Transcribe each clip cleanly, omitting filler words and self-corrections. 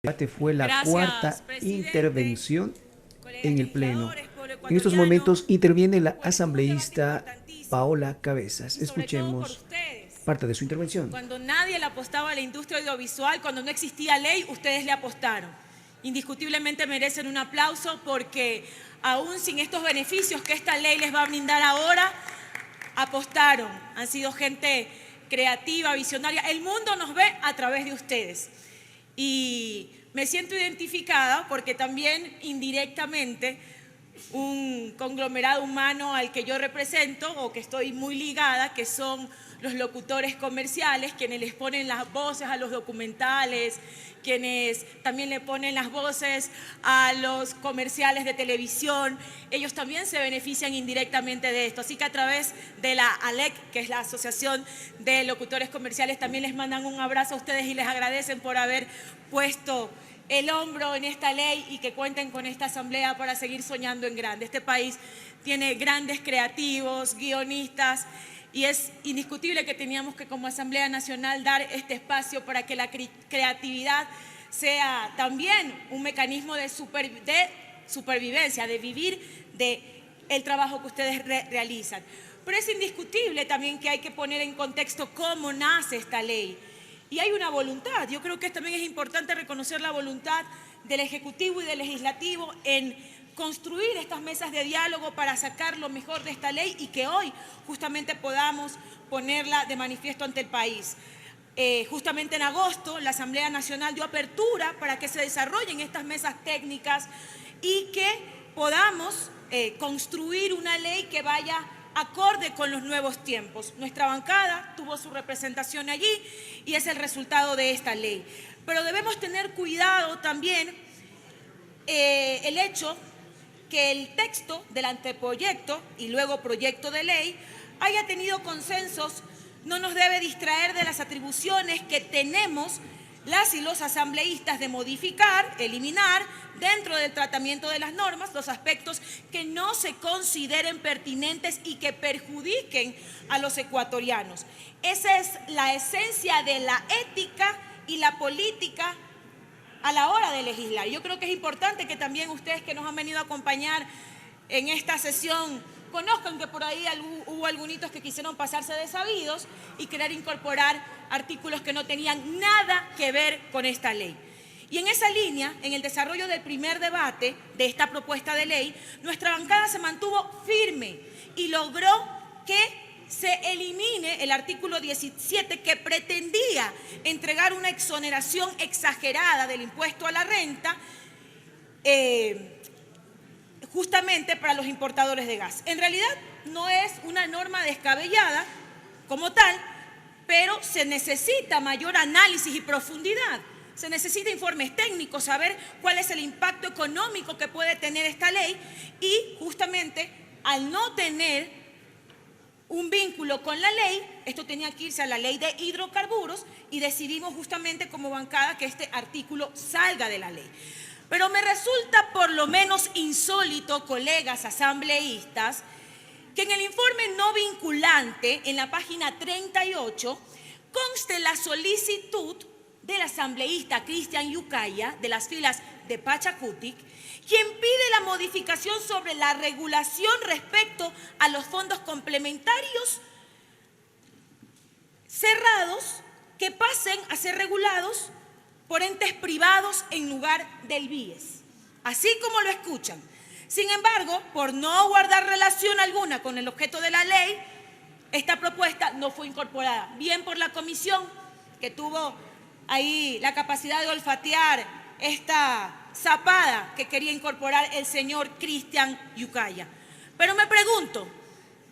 debate fue la Gracias, cuarta presidente. intervención en el Pleno. Pueblo En estos ecuatoriano, momentos interviene la bueno, es un asambleísta debate importantísimo, Paola Cabezas. y sobre todo por Escuchemos ustedes. parte de su intervención. Cuando nadie le apostaba a la industria audiovisual, cuando no existía ley, ustedes le apostaron. Indiscutiblemente merecen un aplauso porque aún sin estos beneficios que esta ley les va a brindar ahora, apostaron. Han sido gente creativa, visionaria. El mundo nos ve a través de ustedes. Y me siento identificada porque también indirectamente un conglomerado humano al que yo represento o que estoy muy ligada, que son los locutores comerciales, quienes les ponen las voces a los documentales, quienes también le ponen las voces a los comerciales de televisión, ellos también se benefician indirectamente de esto. Así que a través de la ALEC, que es la Asociación de Locutores Comerciales, también les mandan un abrazo a ustedes y les agradecen por haber puesto el hombro en esta ley y que cuenten con esta asamblea para seguir soñando en grande. Este país tiene grandes creativos, guionistas, y es indiscutible que teníamos que como Asamblea Nacional dar este espacio para que la creatividad sea también un mecanismo de supervivencia, de vivir del trabajo que ustedes realizan. Pero es indiscutible también que hay que poner en contexto cómo nace esta ley. Y hay una voluntad. Yo creo que también es importante reconocer la voluntad del Ejecutivo y del Legislativo en construir estas mesas de diálogo para sacar lo mejor de esta ley y que hoy justamente podamos ponerla de manifiesto ante el país. Justamente en agosto la Asamblea Nacional dio apertura para que se desarrollen estas mesas técnicas y que podamos construir una ley que vaya acorde con los nuevos tiempos. Nuestra bancada tuvo su representación allí y es el resultado de esta ley. Pero debemos tener cuidado también el hecho que el texto del anteproyecto y luego proyecto de ley haya tenido consensos no nos debe distraer de las atribuciones que tenemos las y los asambleístas de modificar, eliminar dentro del tratamiento de las normas los aspectos que no se consideren pertinentes y que perjudiquen a los ecuatorianos. Esa es la esencia de la ética y la política a la hora de legislar. Yo creo que es importante que también ustedes que nos han venido a acompañar en esta sesión conozcan que por ahí hubo algunos que quisieron pasarse de sabidos y querer incorporar artículos que no tenían nada que ver con esta ley. Y en esa línea, en el desarrollo del primer debate de esta propuesta de ley, nuestra bancada se mantuvo firme y logró que se elimine el artículo 17 que pretendía entregar una exoneración exagerada del impuesto a la renta justamente para los importadores de gas. En realidad no es una norma descabellada como tal, pero se necesita mayor análisis y profundidad. Se necesita informes técnicos, saber cuál es el impacto económico que puede tener esta ley y justamente al no tener un vínculo con la ley, esto tenía que irse a la ley de hidrocarburos y decidimos justamente como bancada que este artículo salga de la ley. Pero me resulta por lo menos insólito, colegas asambleístas, que en el informe no vinculante, en la página 38, conste la solicitud del asambleísta Cristian Yucaya, de las filas de Pachacutic, quien pide la modificación sobre la regulación respecto a los fondos complementarios cerrados que pasen a ser regulados por entes privados en lugar del BIES. Así como lo escuchan. Sin embargo, por no guardar relación alguna con el objeto de la ley, esta propuesta no fue incorporada. Bien por la comisión, que tuvo ahí la capacidad de olfatear esta zapada que quería incorporar el señor Cristian Yucaya. Pero me pregunto,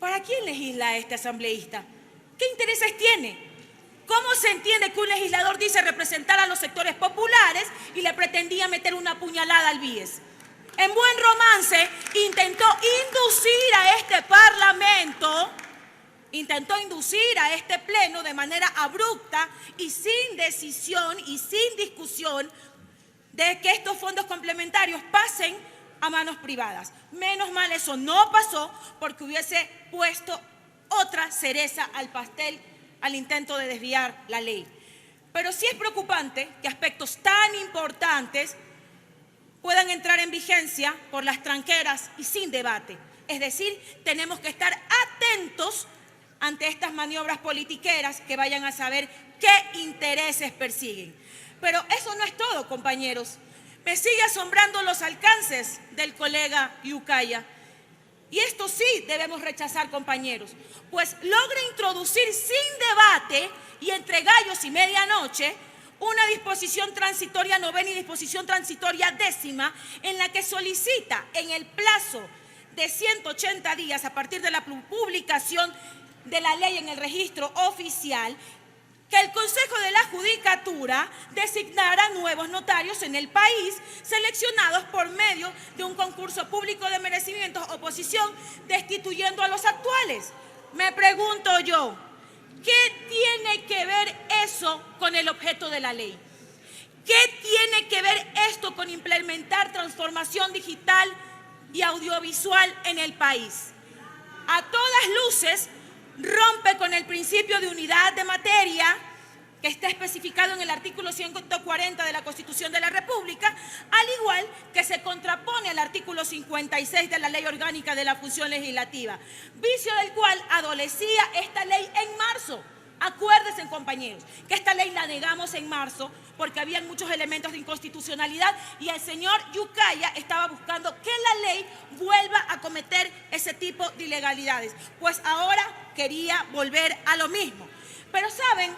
¿para quién legisla este asambleísta? ¿Qué intereses tiene? ¿Cómo se entiende que un legislador dice representar a los sectores populares y le pretendía meter una puñalada al BIES? En buen romance, intentó inducir a este Parlamento, intentó inducir a este Pleno de manera abrupta y sin decisión y sin discusión de que estos fondos complementarios pasen a manos privadas. Menos mal eso no pasó porque hubiese puesto otra cereza al pastel al intento de desviar la ley. Pero sí es preocupante que aspectos tan importantes puedan entrar en vigencia por las tranqueras y sin debate. Es decir, tenemos que estar atentos ante estas maniobras politiqueras que vayan a saber qué intereses persiguen. Pero eso no es todo, compañeros. Me sigue asombrando los alcances del colega Yucaya. Y esto sí debemos rechazar, compañeros, pues logra introducir sin debate y entre gallos y medianoche una disposición transitoria novena y disposición transitoria décima en la que solicita en el plazo de 180 días a partir de la publicación de la ley en el registro oficial que el Consejo de la Judicatura designara nuevos notarios en el país seleccionados por medio de un concurso público de merecimientos oposición destituyendo a los actuales. Me pregunto yo, ¿qué tiene que ver eso con el objeto de la ley? ¿Qué tiene que ver esto con implementar transformación digital y audiovisual en el país? A todas luces, rompe con el principio de unidad de materia que está especificado en el artículo 140 de la Constitución de la República, al igual que se contrapone al artículo 56 de la Ley Orgánica de la Función Legislativa, vicio del cual adolecía esta ley en marzo. Acuérdense, compañeros, que esta ley la negamos en marzo porque había muchos elementos de inconstitucionalidad y el señor Yucaya estaba buscando que la ley vuelva a cometer ese tipo de ilegalidades. Pues ahora quería volver a lo mismo. Pero, ¿saben?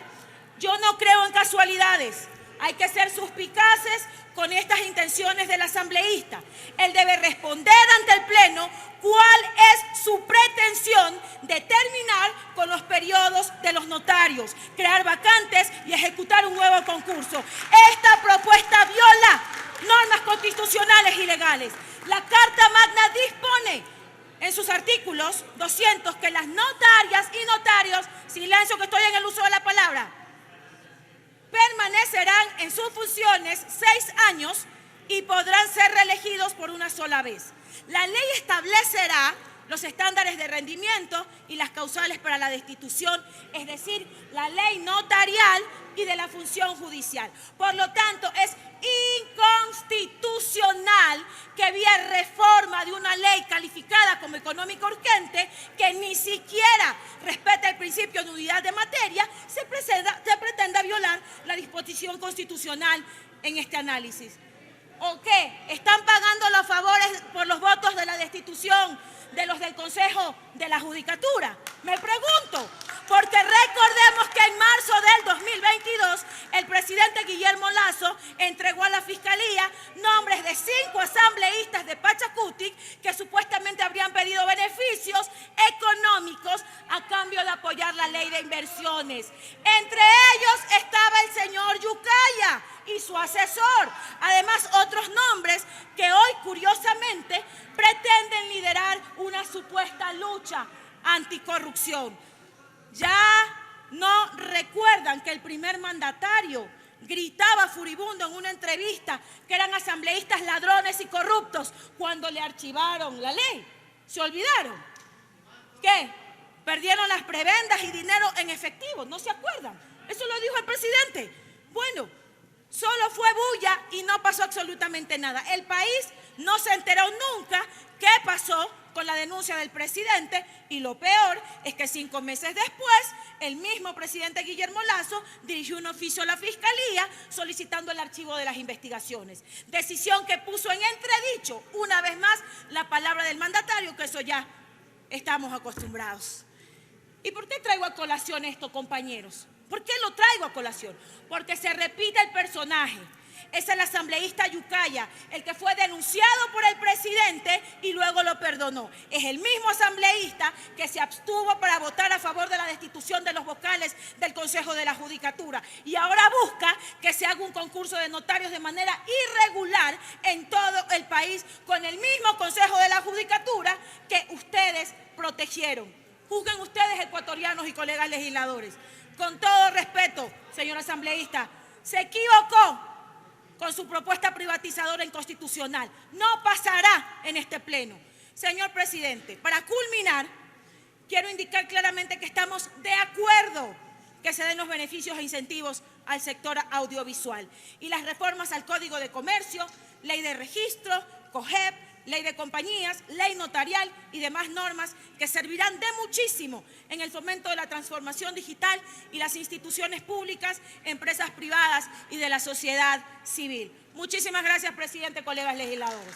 Yo no creo en casualidades. Hay que ser suspicaces con estas intenciones del asambleísta. Él debe responder ante el Pleno cuál es su pretensión de terminar con los periodos de los notarios, crear vacantes y ejecutar un nuevo concurso. Esta propuesta viola normas constitucionales y legales. La Carta Magna dispone en sus artículos 200 que las notarias y notarios, silencio que estoy en el uso de la palabra, permanecerán en sus funciones 6 años y podrán ser reelegidos por una sola vez. La ley establecerá los estándares de rendimiento y las causales para la destitución, es decir, la ley notarial y de la función judicial. Por lo tanto, es inconstitucional que vía reforma de una ley calificada como económica urgente, que ni siquiera respeta el principio de unidad de materia, se pretenda violar la disposición constitucional en este análisis. ¿O qué? ¿Están pagando los favores por los votos de la destitución de los del Consejo de la Judicatura? Me pregunto, porque recordemos que en marzo del 2022 el presidente Guillermo Lasso entregó a la Fiscalía nombres de 5 asambleístas de Pachacutic que supuestamente habrían pedido beneficios económicos a cambio de apoyar la ley de inversiones. Entre ellos estaba el señor Yucaya y su asesor. Además, otros nombres que hoy, curiosamente, pretenden liderar una supuesta lucha anticorrupción. Ya no recuerdan que el primer mandatario gritaba furibundo en una entrevista que eran asambleístas ladrones y corruptos cuando le archivaron la ley. ¿Se olvidaron? ¿Qué? Perdieron las prebendas y dinero en efectivo. ¿No se acuerdan? Eso lo dijo el presidente. Bueno, solo fue bulla y no pasó absolutamente nada. El país no se enteró nunca qué pasó con la denuncia del presidente y lo peor es que 5 meses después el mismo presidente Guillermo Lasso dirigió un oficio a la Fiscalía solicitando el archivo de las investigaciones. Decisión que puso en entredicho una vez más la palabra del mandatario, que eso ya estamos acostumbrados. ¿Y por qué traigo a colación esto, compañeros? ¿Por qué lo traigo a colación? Porque se repite el personaje. Es el asambleísta Yucaya, el que fue denunciado por el presidente y luego lo perdonó. Es el mismo asambleísta que se abstuvo para votar a favor de la destitución de los vocales del Consejo de la Judicatura. Y ahora busca que se haga un concurso de notarios de manera irregular en todo el país con el mismo Consejo de la Judicatura que ustedes protegieron. Juzguen ustedes, ecuatorianos y colegas legisladores. Con todo respeto, señor asambleísta, se equivocó con su propuesta privatizadora inconstitucional. No pasará en este pleno. Señor presidente, para culminar, quiero indicar claramente que estamos de acuerdo que se den los beneficios e incentivos al sector audiovisual. Y las reformas al Código de Comercio, Ley de Registro, COGEP, Ley de Compañías, Ley Notarial y demás normas que servirán de muchísimo en el fomento de la transformación digital y las instituciones públicas, empresas privadas y de la sociedad civil. Muchísimas gracias, presidente, colegas legisladores.